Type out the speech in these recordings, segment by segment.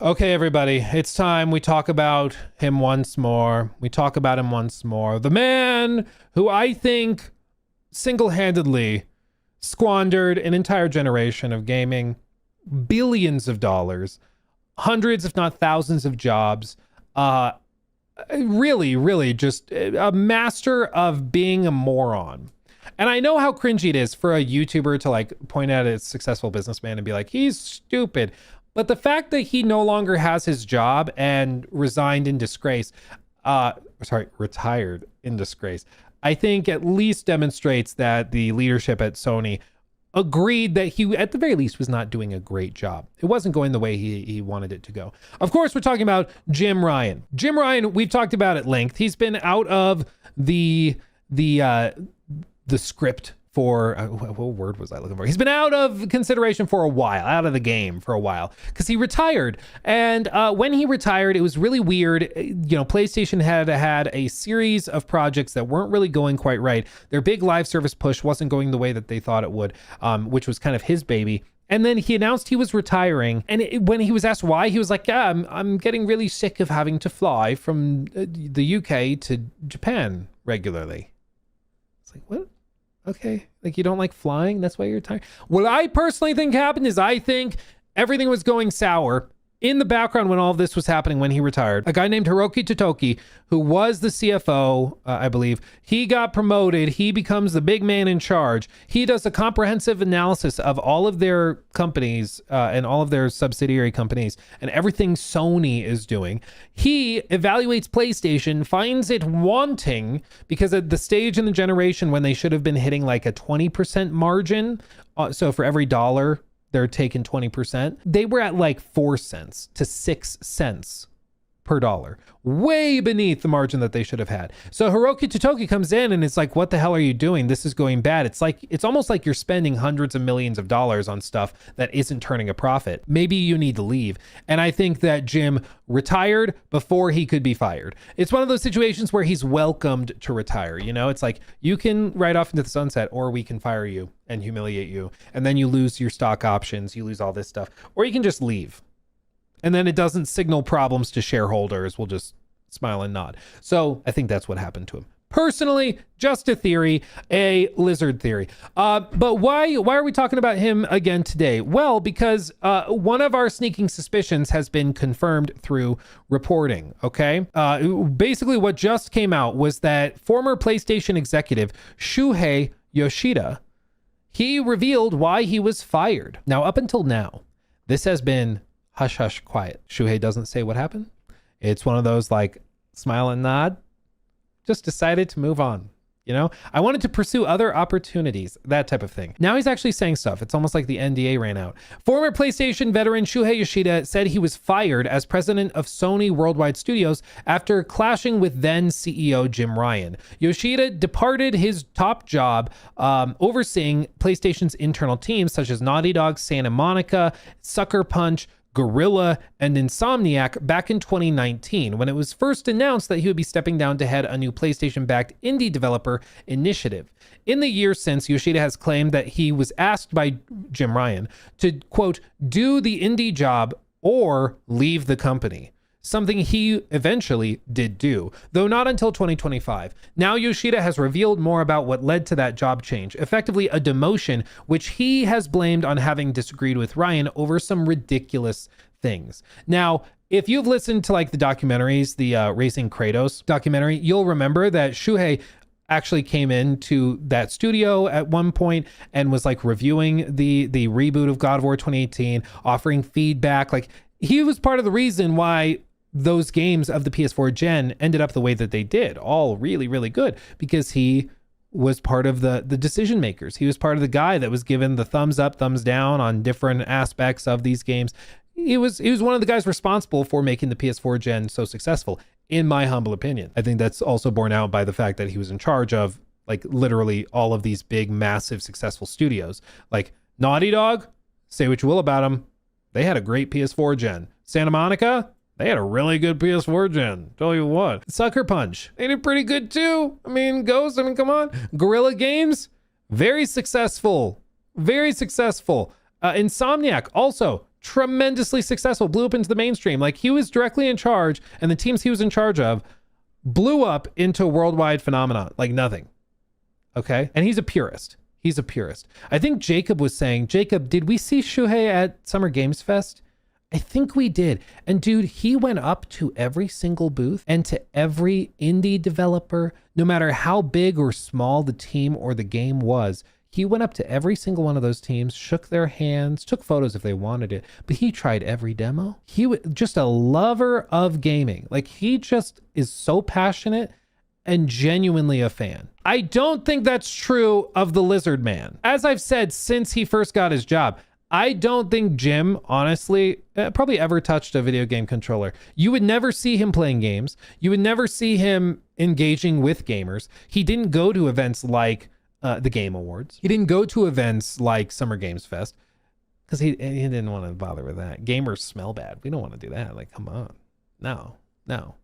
Okay, everybody, it's time we talk about him once more. We talk about him once more. The man who I think single-handedly squandered an entire generation of gaming, billions of dollars, hundreds, if not thousands of jobs. Really just a master of being a moron. And I know how cringy it is for a YouTuber to like point at a successful businessman and be like, he's stupid. But the fact that he no longer has his job and retired in disgrace, I think at least demonstrates that the leadership at Sony agreed that he, at the very least, was not doing a great job. It wasn't going the way he wanted it to go. Of course, we're talking about Jim Ryan. Jim Ryan, we've talked about at length. He's been out of the script for what word was I looking for? He's been out of consideration for a while, out of the game for a while, because he retired. And when he retired, it was really weird. You know, PlayStation had a series of projects that weren't really going quite right. Their big live service push wasn't going the way that they thought it would, which was kind of his baby. And then he announced he was retiring. And when he was asked why, he was like, yeah, I'm getting really sick of having to fly from the UK to Japan regularly. It's like, what? Okay, like you don't like flying? That's why you're tired? What I personally think happened is I think everything was going sour in the background when all of this was happening when he retired. A guy named Hiroki Totoki, who was the CFO, I believe, he got promoted. He becomes the big man in charge. He does a comprehensive analysis of all of their companies and all of their subsidiary companies and everything Sony is doing. He evaluates PlayStation, finds it wanting because at the stage in the generation when they should have been hitting like a 20% margin, so for every dollar, they're taking 20%. They were at like 4 cents to 6 cents per dollar, way beneath the margin that they should have had. So Hiroki Totoki comes in and it's like, what the hell are you doing? This is going bad. It's almost like you're spending hundreds of millions of dollars on stuff that isn't turning a profit. Maybe you need to leave. And I think that Jim retired before he could be fired. It's one of those situations where he's welcomed to retire. You know, it's like you can ride off into the sunset or we can fire you and humiliate you. And then you lose your stock options. You lose all this stuff, or you can just leave. And then it doesn't signal problems to shareholders. We'll just smile and nod. So I think that's what happened to him. Personally, just a theory, a lizard theory. But why are we talking about him again today? Well, because one of our sneaking suspicions has been confirmed through reporting, okay? Basically, what just came out was that former PlayStation executive Shuhei Yoshida, he revealed why he was fired. Now, up until now, this has been hush, hush, quiet. Shuhei doesn't say what happened. It's one of those like smile and nod. Just decided to move on. You know, I wanted to pursue other opportunities, that type of thing. Now he's actually saying stuff. It's almost like the NDA ran out. Former PlayStation veteran Shuhei Yoshida said he was fired as president of Sony Worldwide Studios after clashing with then CEO Jim Ryan. Yoshida departed his top job overseeing PlayStation's internal teams such as Naughty Dog, Santa Monica, Sucker Punch, Guerrilla, and Insomniac back in 2019 when it was first announced that he would be stepping down to head a new PlayStation-backed indie developer initiative. In the years since, Yoshida has claimed that he was asked by Jim Ryan to, quote, do the indie job or leave the company. Something he eventually did do, though not until 2025. Now Yoshida has revealed more about what led to that job change, effectively a demotion, which he has blamed on having disagreed with Ryan over some ridiculous things. Now, if you've listened to like the documentaries, the Racing Kratos documentary, you'll remember that Shuhei actually came into that studio at one point and was like reviewing the reboot of God of War 2018, offering feedback. Like he was part of the reason why those games of the PS4 gen ended up the way that they did, all really, really good, because he was part of the decision makers. He was part of the guy that was given the thumbs up, thumbs down on different aspects of these games. He was one of the guys responsible for making the PS4 gen so successful, in my humble opinion. I think that's also borne out by the fact that he was in charge of like literally all of these big, massive, successful studios. Like Naughty Dog, say what you will about them, they had a great PS4 gen. Santa Monica, they had a really good PS4 gen. Tell you what. Sucker Punch, they did pretty good too. I mean, come on. Guerrilla Games, very successful. Very successful. Insomniac, also tremendously successful, blew up into the mainstream. Like, he was directly in charge, and the teams he was in charge of blew up into a worldwide phenomenon like nothing. Okay? And he's a purist. He's a purist. I think Jacob was saying, Jacob, did we see Shuhei at Summer Games Fest? I think we did. And dude, he went up to every single booth and to every indie developer, no matter how big or small the team or the game was. He went up to every single one of those teams, shook their hands, took photos if they wanted it, but he tried every demo. He was just a lover of gaming. Like, he just is so passionate and genuinely a fan. I don't think that's true of the Lizard Man. As I've said since he first got his job, I don't think Jim, honestly, probably ever touched a video game controller. You would never see him playing games. You would never see him engaging with gamers. He didn't go to events like the Game Awards. He didn't go to events like Summer Games Fest because he didn't want to bother with that. Gamers smell bad. We don't want to do that. Like, come on. No.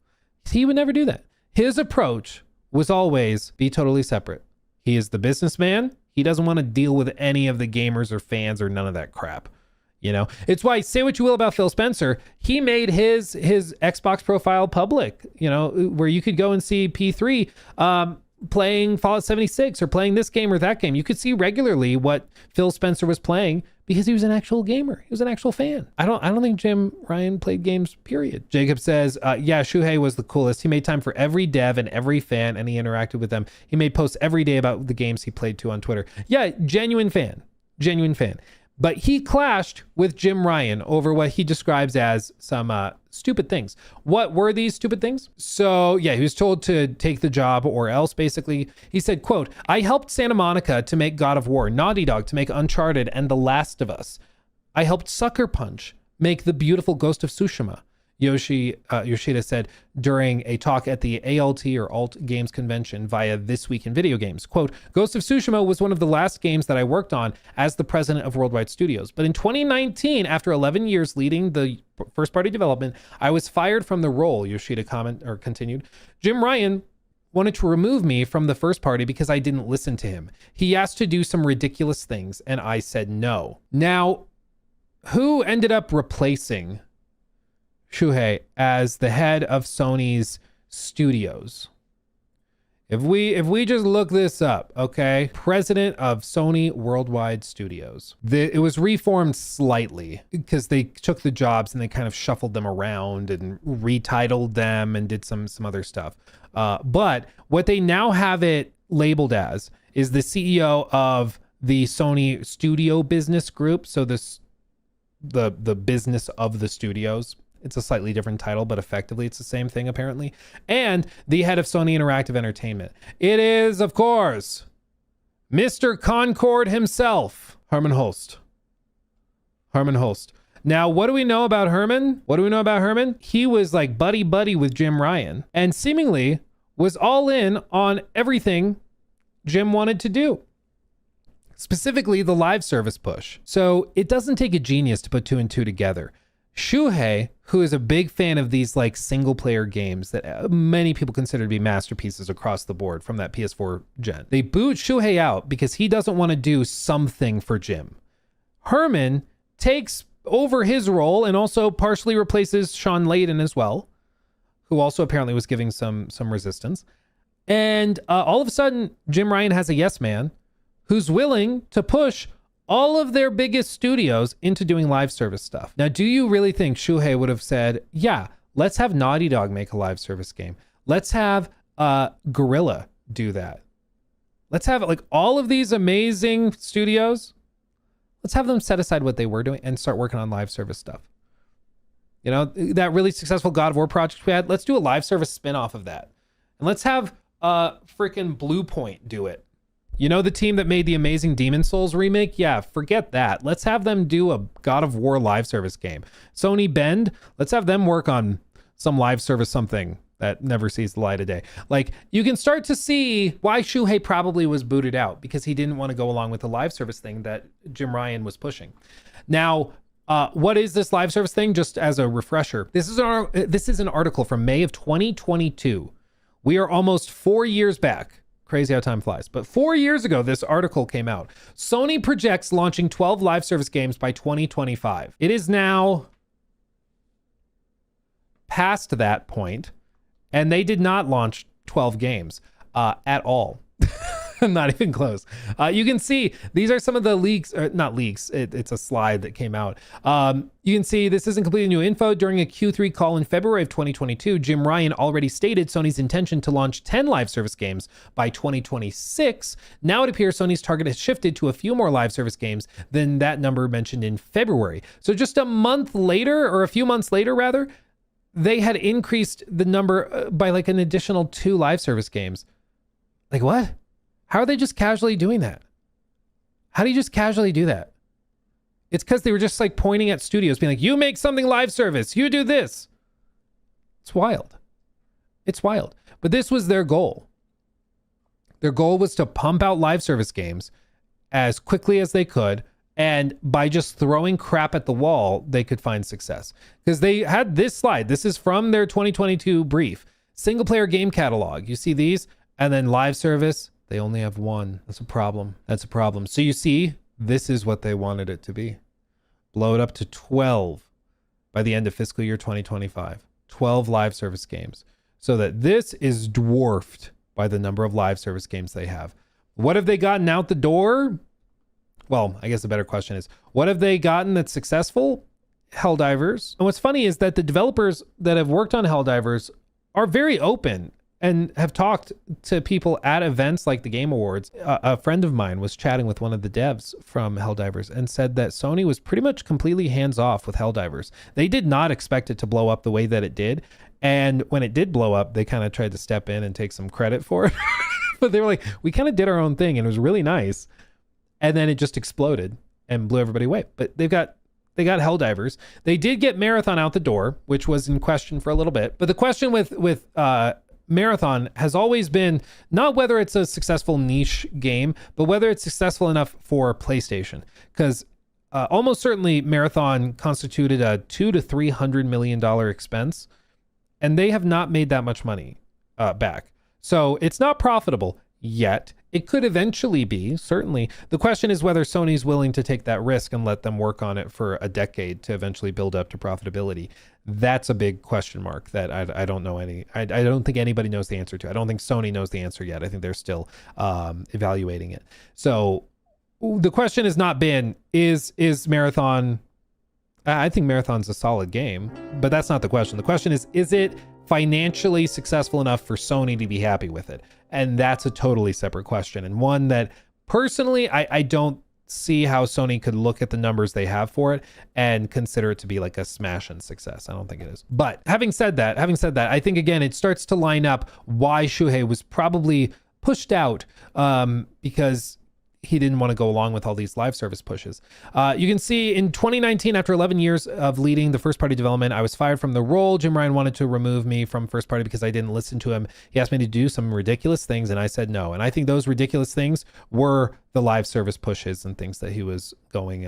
He would never do that. His approach was always be totally separate. He is the businessman. He doesn't want to deal with any of the gamers or fans or none of that crap. You know, it's why, say what you will about Phil Spencer, he made his Xbox profile public, you know, where you could go and see P3 playing Fallout 76 or playing this game or that game. You could see regularly what Phil Spencer was playing because he was an actual gamer. He was an actual fan. I don't think Jim Ryan played games, period. Jacob says, yeah, Shuhei was the coolest. He made time for every dev and every fan, and he interacted with them. He made posts every day about the games he played to on Twitter. Yeah, genuine fan. But he clashed with Jim Ryan over what he describes as some stupid things. What were these stupid things? So yeah, he was told to take the job or else, basically. He said, quote, I helped Santa Monica to make God of War, Naughty Dog to make Uncharted and The Last of Us. I helped Sucker Punch make the beautiful Ghost of Tsushima. Yoshida said during a talk at the ALT or Alt Games Convention via This Week in Video Games, quote, Ghost of Tsushima was one of the last games that I worked on as the president of Worldwide Studios. But in 2019, after 11 years leading the first party development, I was fired from the role, Yoshida continued. Jim Ryan wanted to remove me from the first party because I didn't listen to him. He asked to do some ridiculous things and I said no. Now, who ended up replacing Shuhei as the head of Sony's studios? If we just look this up, okay, president of Sony Worldwide Studios. It was reformed slightly because they took the jobs and they kind of shuffled them around and retitled them and did some other stuff. But what they now have it labeled as is the CEO of the Sony Studio Business Group. So the business of the studios. It's a slightly different title, but effectively it's the same thing apparently. And the head of Sony Interactive Entertainment. It is, of course, Mr. Concord himself, Herman Holst. Now, what do we know about Herman? He was like buddy with Jim Ryan and seemingly was all in on everything Jim wanted to do. Specifically the live service push. So it doesn't take a genius to put two and two together. Shuhei, who is a big fan of these like single player games that many people consider to be masterpieces across the board from that PS4 gen. They boot Shuhei out because he doesn't want to do something for Jim. Herman takes over his role and also partially replaces Sean Layden as well, who also apparently was giving some resistance. And all of a sudden, Jim Ryan has a yes man who's willing to push all of their biggest studios into doing live service stuff. Now, do you really think Shuhei would have said, yeah, let's have Naughty Dog make a live service game. Let's have Guerrilla do that. Let's have like all of these amazing studios. Let's have them set aside what they were doing and start working on live service stuff. You know, that really successful God of War project we had, let's do a live service spin-off of that. And let's have freaking Blue Point do it. You know, the team that made the amazing Demon Souls remake? Yeah, forget that. Let's have them do a God of War live service game. Sony Bend, let's have them work on some live service something that never sees the light of day. Like, you can start to see why Shuhei probably was booted out because he didn't want to go along with the live service thing that Jim Ryan was pushing. Now, what is this live service thing? Just as a refresher, this is an article from May of 2022. We are almost 4 years back. Crazy how time flies. But 4 years ago, this article came out. Sony projects launching 12 live service games by 2025. It is now past that point, and they did not launch 12 games at all. Not even close. You can see these are some of the leaks, or not leaks. It's a slide that came out. You can see this isn't completely new info. During a Q3 call in February of 2022, Jim Ryan already stated Sony's intention to launch 10 live service games by 2026. Now it appears Sony's target has shifted to a few more live service games than that number mentioned in February. So just a month later, or a few months later rather, they had increased the number by like an additional 2 live service games. Like what? How are they just casually doing that? How do you just casually do that? It's because they were just like pointing at studios being like, you make something live service, you do this. It's wild. It's wild. But this was their goal. Their goal was to pump out live service games as quickly as they could. And by just throwing crap at the wall, they could find success. Because they had this slide. This is from their 2022 brief. Single player game catalog. You see these? And then live service. They only have 1. That's a problem. That's a problem. So you see, this is what they wanted it to be. Blow it up to 12 by the end of fiscal year 2025. 12 live service games. So that this is dwarfed by the number of live service games they have. What have they gotten out the door? Well, I guess the better question is, what have they gotten that's successful? Helldivers. And what's funny is that the developers that have worked on Helldivers are very open and have talked to people at events like the Game Awards. A friend of mine was chatting with one of the devs from Helldivers and said that Sony was pretty much completely hands-off with Helldivers. They did not expect it to blow up the way that it did. And when it did blow up, they kind of tried to step in and take some credit for it. But they were like, we kind of did our own thing and it was really nice. And then it just exploded and blew everybody away. But they got Helldivers. They did get Marathon out the door, which was in question for a little bit. But the question with Marathon has always been not whether it's a successful niche game, but whether it's successful enough for PlayStation. Because almost certainly Marathon constituted a $200 to $300 million expense, and they have not made that much money back. So it's not profitable yet. It could eventually be, certainly. The question is whether Sony's willing to take that risk and let them work on it for a decade to eventually build up to profitability. That's a big question mark that I don't know I don't think anybody knows the answer to. I don't think Sony knows the answer yet. I think they're still evaluating it. So the question has not been, is Marathon... I think Marathon's a solid game, but that's not the question. The question is it financially successful enough for Sony to be happy with it? And that's a totally separate question, and one that personally I don't see how Sony could look at the numbers they have for it and consider it to be like a smash and success. I don't think it is. But having said that, I think again it starts to line up why Shuhei was probably pushed out because he didn't want to go along with all these live service pushes. You can see in 2019, after 11 years of leading the first party development, I was fired from the role. Jim Ryan wanted to remove me from first party because I didn't listen to him. He asked me to do some ridiculous things and I said no. And I think those ridiculous things were the live service pushes and things that he was going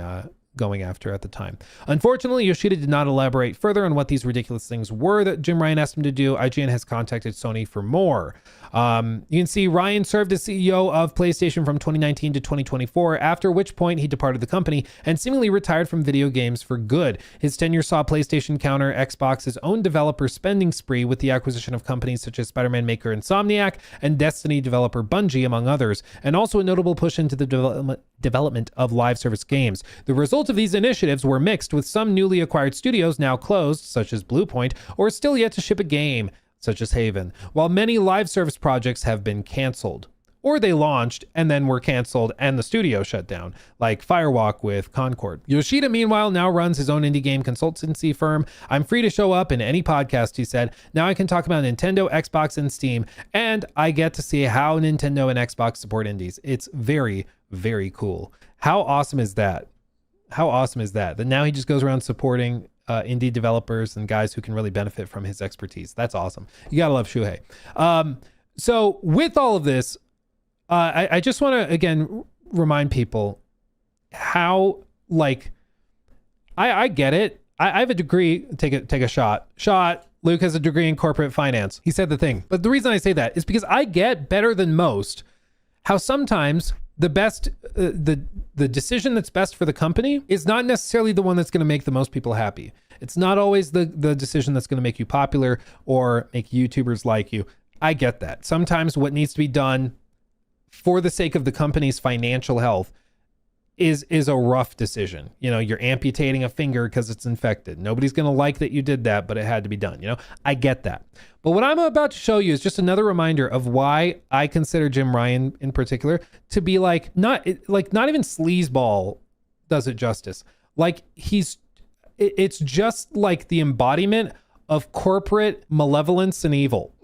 after at the time. Unfortunately, Yoshida did not elaborate further on what these ridiculous things were that Jim Ryan asked him to do. IGN has contacted Sony for more. You can see Ryan served as CEO of PlayStation from 2019 to 2024, after which point he departed the company and seemingly retired from video games for good. His tenure saw PlayStation counter Xbox's own developer spending spree with the acquisition of companies such as Spider-Man maker Insomniac and Destiny developer Bungie, among others, and also a notable push into the development of live service games. The result of these initiatives were mixed, with some newly acquired studios now closed, such as Bluepoint, or still yet to ship a game, such as Haven, while many live service projects have been canceled. Or they launched and then were canceled and the studio shut down, like Firewalk with Concord. Yoshida, meanwhile, now runs his own indie game consultancy firm. I'm free to show up in any podcast, he said. Now I can talk about Nintendo, Xbox, and Steam, and I get to see how Nintendo and Xbox support indies. It's very, very cool. How awesome is that? How awesome is that? That now he just goes around supporting indie developers and guys who can really benefit from his expertise. That's awesome. You gotta love Shuhei. So with all of this, I just want to again remind people how, like, I get it. I have a degree. Take a shot. Luke has a degree in corporate finance. He said the thing. But the reason I say that is because I get better than most how sometimes the best, the decision that's best for the company is not necessarily the one that's going to make the most people happy. It's not always the decision that's going to make you popular or make YouTubers like you. I get that. Sometimes what needs to be done for the sake of the company's financial health is a rough decision. You know, you're amputating a finger because it's infected. Nobody's going to like that you did that, but it had to be done. You know, I get that. But what I'm about to show you is just another reminder of why I consider Jim Ryan in particular to be like not even sleazeball does it justice. Like it's just like the embodiment of corporate malevolence and evil.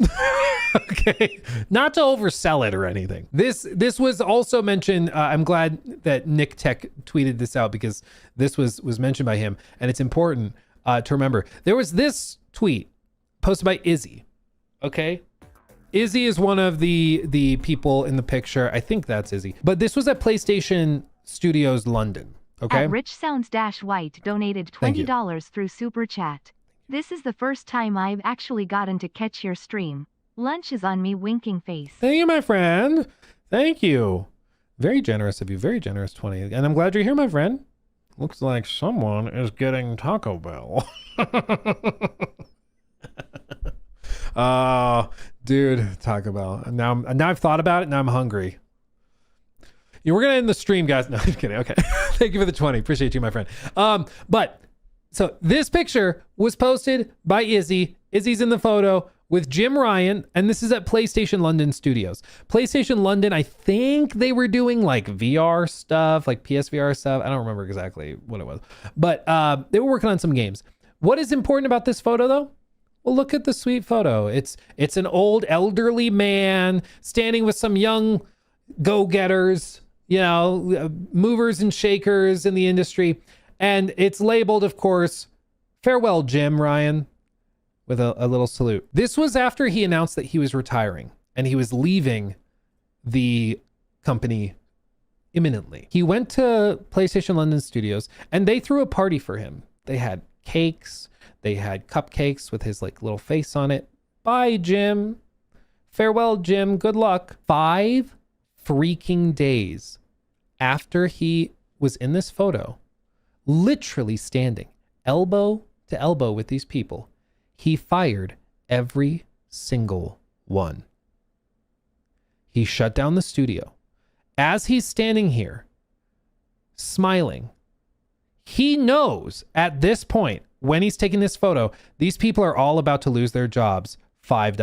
Okay, not to oversell it or anything. This was also mentioned. I'm glad that Nick Tech tweeted this out because this was mentioned by him, and it's important to remember. There was this tweet posted by Izzy. Okay, Izzy is one of the people in the picture. I think that's Izzy, but this was at PlayStation Studios London. Okay, at Rich Sounds White donated $20 through Super Chat. This is the first time I've actually gotten to catch your stream. Lunch is on me, winking face. Thank you, my friend. Thank you. Very generous of you. Very generous, 20. And I'm glad you're here, my friend. Looks like someone is getting Taco Bell. Oh, dude, Taco Bell. Now I've thought about it. Now I'm hungry. Yeah, we're gonna end the stream, guys. No, I'm kidding. Okay. Thank you for the 20. Appreciate you, my friend. But so this picture was posted by Izzy. Izzy's in the photo with Jim Ryan, and this is at PlayStation London Studios. PlayStation London, I think they were doing like VR stuff, like PSVR stuff. I don't remember exactly what it was, but they were working on some games. What is important about this photo, though? Well, look at the sweet photo. It's an old elderly man standing with some young go-getters, you know, movers and shakers in the industry, and it's labeled, of course, "Farewell, Jim Ryan," with a little salute. This was after he announced that he was retiring and he was leaving the company imminently. He went to PlayStation London Studios and they threw a party for him. They had cakes, they had cupcakes with his like little face on it. Bye, Jim. Farewell, Jim. Good luck. 5 freaking days after he was in this photo, literally standing elbow to elbow with these people, he fired every single one. He shut down the studio. As he's standing here, smiling, he knows at this point, when he's taking this photo, these people are all about to lose their jobs 5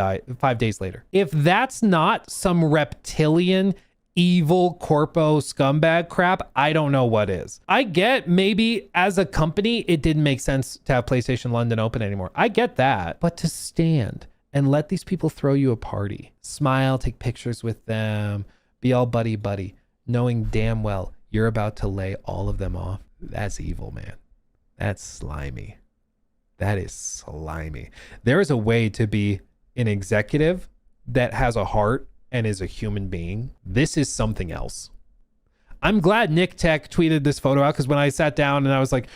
days later. If that's not some reptilian, evil corpo scumbag crap, I don't know what is. I get maybe as a company, it didn't make sense to have PlayStation London open anymore. I get that. But to stand and let these people throw you a party, smile, take pictures with them, be all buddy, knowing damn well you're about to lay all of them off, that's evil, man. That's slimy. That is slimy. There is a way to be an executive that has a heart and is a human being. This is something else. I'm glad Nick Tech tweeted this photo out, because when I sat down and I was like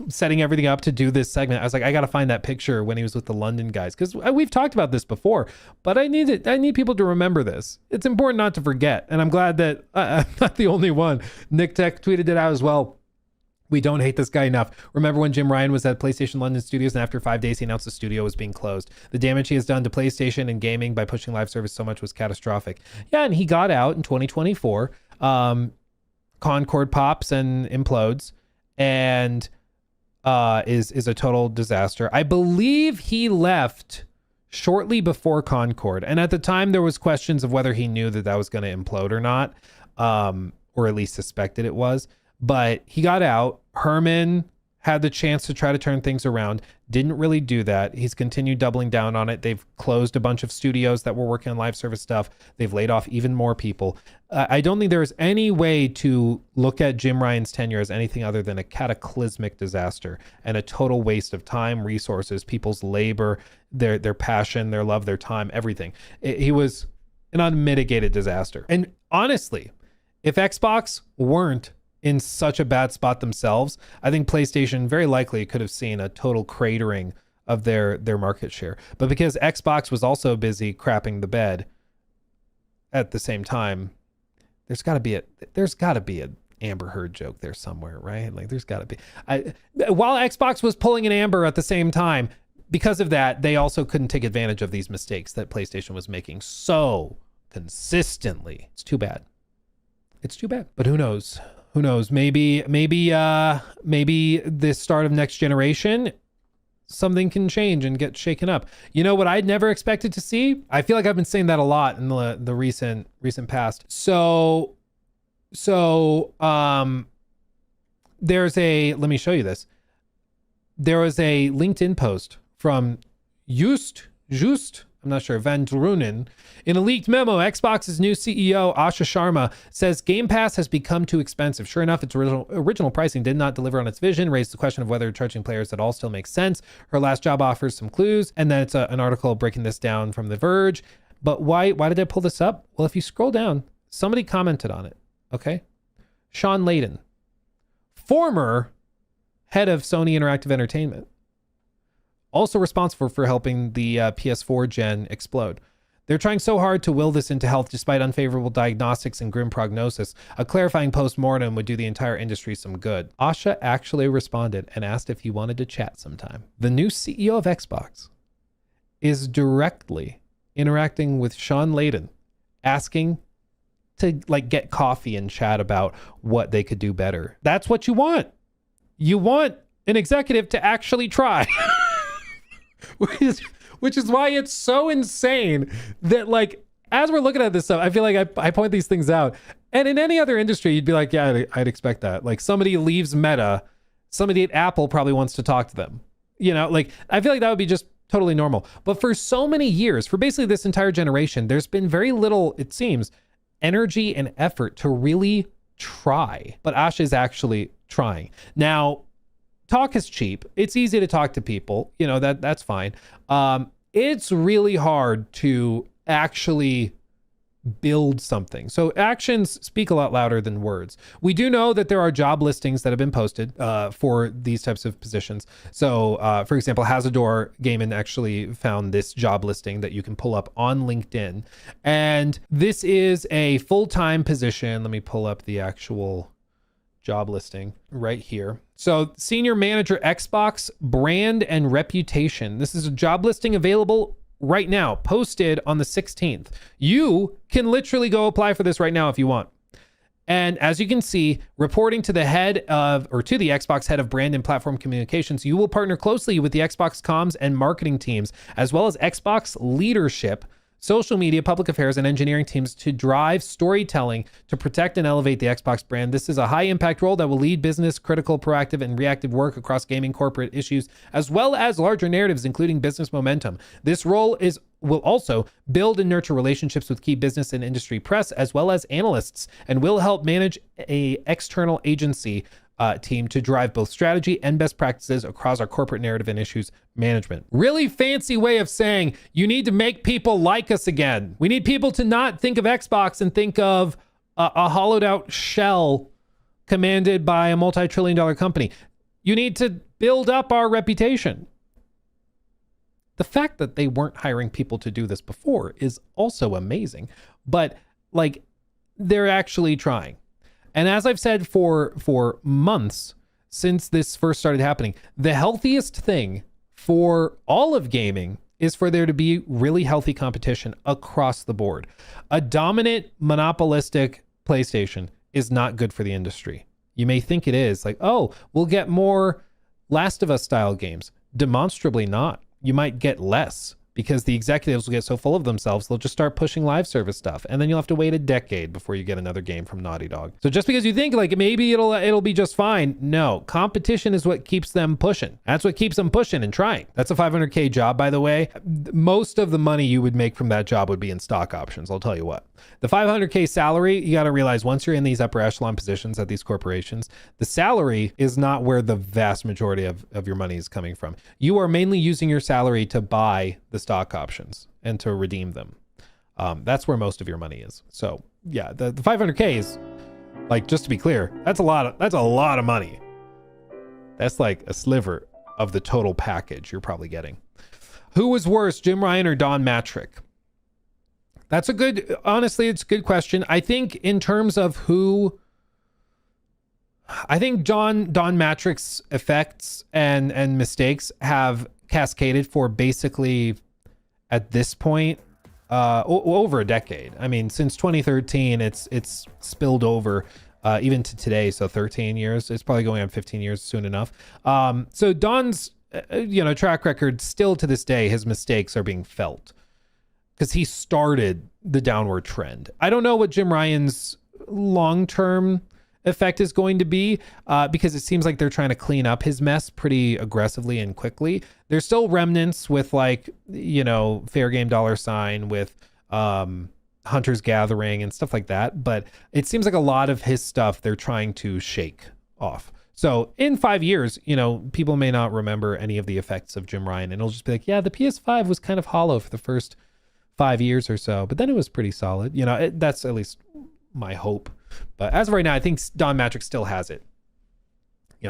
setting everything up to do this segment, I was like, I got to find that picture when he was with the London guys, because we've talked about this before, but I need people to remember this. It's important not to forget. And I'm glad that I'm not the only one. Nick Tech tweeted it out as well. We don't hate this guy enough. Remember when Jim Ryan was at PlayStation London Studios and after 5 days he announced the studio was being closed? The damage he has done to PlayStation and gaming by pushing live service so much was catastrophic. Yeah, and he got out in 2024. Concord pops and implodes and is a total disaster. I believe he left shortly before Concord. And at the time there was questions of whether he knew that was going to implode or not, or at least suspected it was. But he got out. Herman had the chance to try to turn things around. Didn't really do that. He's continued doubling down on it. They've closed a bunch of studios that were working on live service stuff. They've laid off even more people. I don't think there's any way to look at Jim Ryan's tenure as anything other than a cataclysmic disaster and a total waste of time, resources, people's labor, their passion, their love, their time, everything. He was an unmitigated disaster. And honestly, if Xbox weren't in such a bad spot themselves, I think PlayStation very likely could have seen a total cratering of their market share. But because Xbox was also busy crapping the bed at the same time, there's got to be a Amber Heard joke there somewhere, right? Like there's got to be. While Xbox was pulling an Amber at the same time, because of that, they also couldn't take advantage of these mistakes that PlayStation was making so consistently. It's too bad. It's too bad. But who knows? Who knows? Maybe this start of next generation, something can change and get shaken up. You know what I'd never expected to see? I feel like I've been saying that a lot in the recent past. So there's let me show you this. There was a LinkedIn post from Just, I'm not sure, Van Drunen. In a leaked memo, Xbox's new CEO, Asha Sharma, says Game Pass has become too expensive. Sure enough, its original pricing did not deliver on its vision, raised the question of whether charging players at all still makes sense. Her last job offers some clues, and then it's an article breaking this down from The Verge. But why did I pull this up? Well, if you scroll down, somebody commented on it, okay? Sean Layden, former head of Sony Interactive Entertainment, also responsible for helping the PS4 gen explode. They're trying so hard to will this into health despite unfavorable diagnostics and grim prognosis. A clarifying post-mortem would do the entire industry some good. Asha actually responded and asked if he wanted to chat sometime. The new CEO of Xbox is directly interacting with Sean Layden, asking to get coffee and chat about what they could do better. That's what you want. You want an executive to actually try. Which is why it's so insane that as we're looking at this stuff, I feel like I point these things out. And in any other industry, you'd be like, yeah, I'd expect that. Like somebody leaves Meta, somebody at Apple probably wants to talk to them. You know, I feel like that would be just totally normal. But for so many years, for basically this entire generation, there's been very little, it seems, energy and effort to really try. But Asha is actually trying. Now, talk is cheap. It's easy to talk to people. You know, that's fine. It's really hard to actually build something. So actions speak a lot louder than words. We do know that there are job listings that have been posted for these types of positions. So for example, Hazador Gaiman actually found this job listing that you can pull up on LinkedIn. And this is a full-time position. Let me pull up the actual job listing right here. So senior manager, Xbox brand and reputation. This is a job listing available right now, posted on the 16th. You can literally go apply for this right now if you want. And as you can see, reporting to the to the Xbox head of brand and platform communications, you will partner closely with the Xbox comms and marketing teams, as well as Xbox leadership, social media, public affairs, and engineering teams to drive storytelling to protect and elevate the Xbox brand. This is a high impact role that will lead business critical, proactive, and reactive work across gaming corporate issues, as well as larger narratives, including business momentum. This role will also build and nurture relationships with key business and industry press, as well as analysts, and will help manage a external agency team to drive both strategy and best practices across our corporate narrative and issues management. Really fancy way of saying you need to make people like us again. We need people to not think of Xbox and think of a hollowed out shell commanded by a multi-trillion-dollar company. You need to build up our reputation. The fact that they weren't hiring people to do this before is also amazing, but they're actually trying. And as I've said for months since this first started happening, the healthiest thing for all of gaming is for there to be really healthy competition across the board. A dominant, monopolistic PlayStation is not good for the industry. You may think it is, we'll get more Last of Us style games. Demonstrably not. You might get less, because the executives will get so full of themselves, they'll just start pushing live service stuff. And then you'll have to wait a decade before you get another game from Naughty Dog. So just because you think maybe it'll be just fine, no, competition is what keeps them pushing. That's what keeps them pushing and trying. That's a $500K job, by the way. Most of the money you would make from that job would be in stock options. I'll tell you what. The $500K salary, you got to realize once you're in these upper echelon positions at these corporations, the salary is not where the vast majority of your money is coming from. You are mainly using your salary to buy the stock options and to redeem them. That's where most of your money is. So yeah, the $500K is, just to be clear, that's a lot of money. That's like a sliver of the total package you're probably getting. Who was worse, Jim Ryan or Don Matrick? Honestly, it's a good question. I think in terms of I think Don Matrick's effects and mistakes have cascaded for basically, at this point, over a decade. I mean, since 2013, it's spilled over even to today. So 13 years. It's probably going on 15 years soon enough. So Don's track record, still to this day, his mistakes are being felt because he started the downward trend. I don't know what Jim Ryan's long-term effect is going to be because it seems like they're trying to clean up his mess pretty aggressively and quickly. There's still remnants with Fair Game $, with Hunter's Gathering and stuff like that, but it seems like a lot of his stuff they're trying to shake off. So in 5 years, people may not remember any of the effects of Jim Ryan, and it'll just be like, yeah, the PS5 was kind of hollow for the first 5 years or so, but then it was pretty solid. That's at least my hope. But as of right now, I think Don Matrick still has it.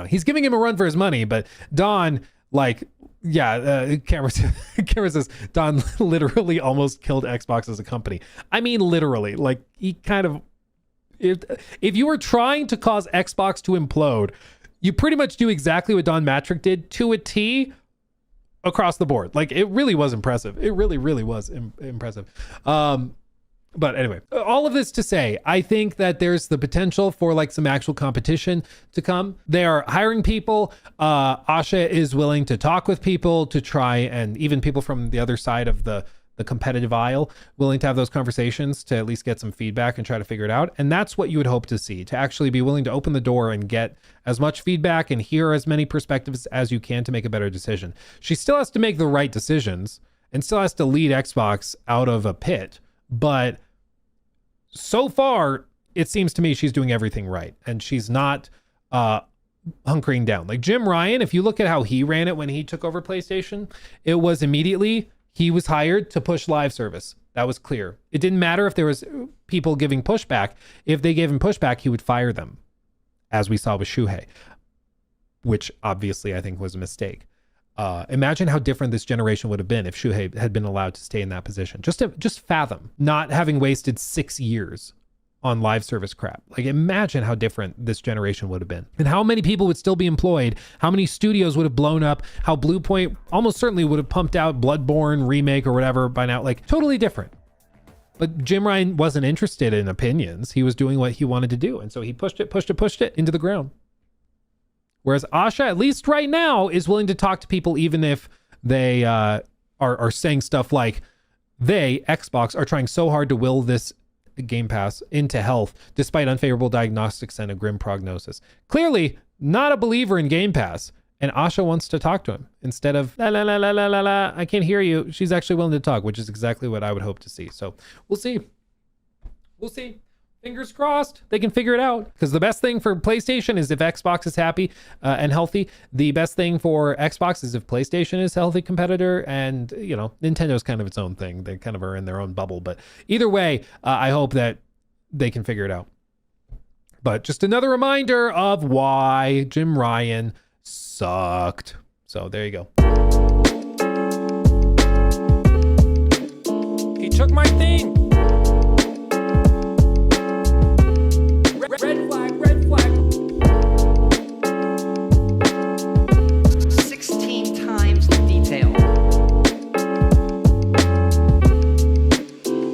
He's giving him a run for his money, but Don, Cameron says Don literally almost killed Xbox as a company. I mean, literally, he kind of, if you were trying to cause Xbox to implode, you pretty much do exactly what Don Matrick did to a T across the board. It really was impressive. It really, really was impressive. But anyway, all of this to say, I think that there's the potential for some actual competition to come. They are hiring people. Asha is willing to talk with people to try, and even people from the other side of the competitive aisle, willing to have those conversations to at least get some feedback and try to figure it out. And that's what you would hope to see, to actually be willing to open the door and get as much feedback and hear as many perspectives as you can to make a better decision. She still has to make the right decisions and still has to lead Xbox out of a pit. But so far, it seems to me she's doing everything right, and she's not hunkering down. Jim Ryan, if you look at how he ran it when he took over PlayStation, it was immediately he was hired to push live service. That was clear. It didn't matter if there was people giving pushback. If they gave him pushback, he would fire them, as we saw with Shuhei, which obviously I think was a mistake. Imagine how different this generation would have been if Shuhei had been allowed to stay in that position. Just fathom not having wasted 6 years on live service crap. Imagine how different this generation would have been, and how many people would still be employed, how many studios would have blown up, how Blue Point almost certainly would have pumped out Bloodborne remake or whatever by now. Totally different. But Jim Ryan wasn't interested in opinions. He was doing what he wanted to do, and so he pushed it into the ground. Whereas Asha, at least right now, is willing to talk to people even if they are saying stuff like Xbox, are trying so hard to will this Game Pass into health despite unfavorable diagnostics and a grim prognosis. Clearly not a believer in Game Pass, and Asha wants to talk to him instead of la la la la la la la, I can't hear you. She's actually willing to talk, which is exactly what I would hope to see. So we'll see. Fingers crossed they can figure it out, because the best thing for PlayStation is if Xbox is happy and healthy. The best thing for Xbox is if PlayStation is a healthy competitor, and Nintendo's kind of its own thing. They kind of are in their own bubble, but either way, I hope that they can figure it out. But just another reminder of why Jim Ryan sucked. So there you go. He took my thing.